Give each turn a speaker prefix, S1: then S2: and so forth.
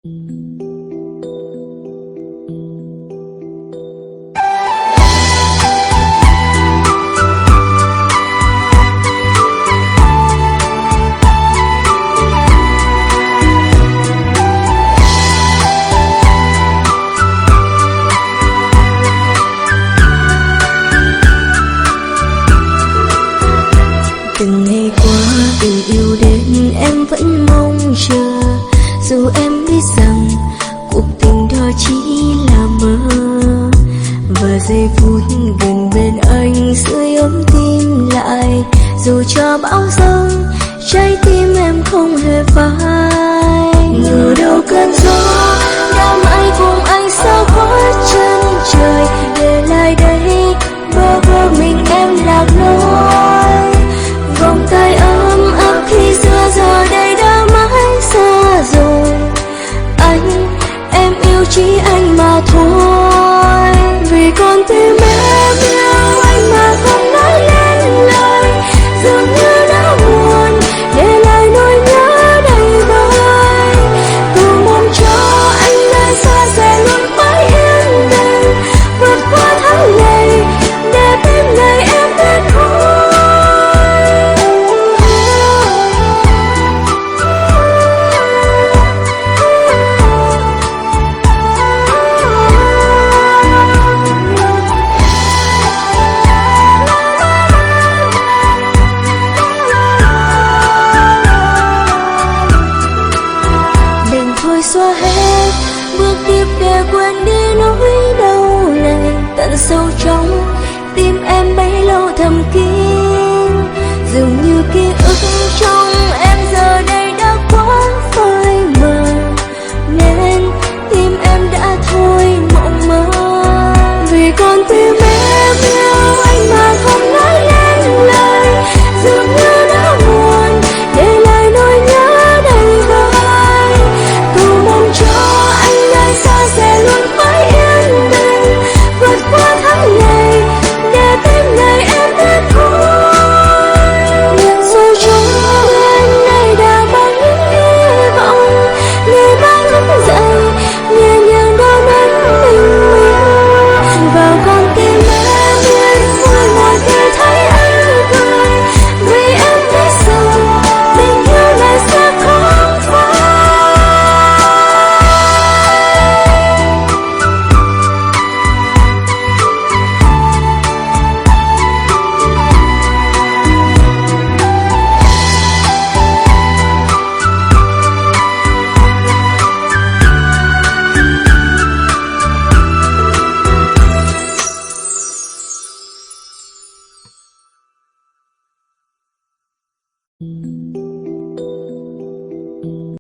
S1: Từng ngày qua tình yêu đến em vẫn mong chờ, dù em biết rằng cuộc tình đó chỉ là mơ. Và giây phút gần bên anh sưởi ấm tim lại, dù cho bão giông trái tim em không hề phai. Ngờ đâu cơn gió đã mãi cùng anh sao khuất chân trời, để lại đây bơ vơ mình em lạc lối. Vòng tay ấm áp khi xưa giờ đây đã mãi xa rồi. Em yêu chỉ anh mà thôi. Vì con tim em yêu anh mà không nói lên lời, dường như đã buồn để lại nỗi nhớ đầy vơi. Cầu mong cho anh nơi xa sẽ luôn mãi yên bình, vượt qua tháng ngày để bên ngày em biết thôi. Xóa hết bước tiếp để quên đi nỗi đau này, tận sâu trong tim em bấy lâu thầm kín.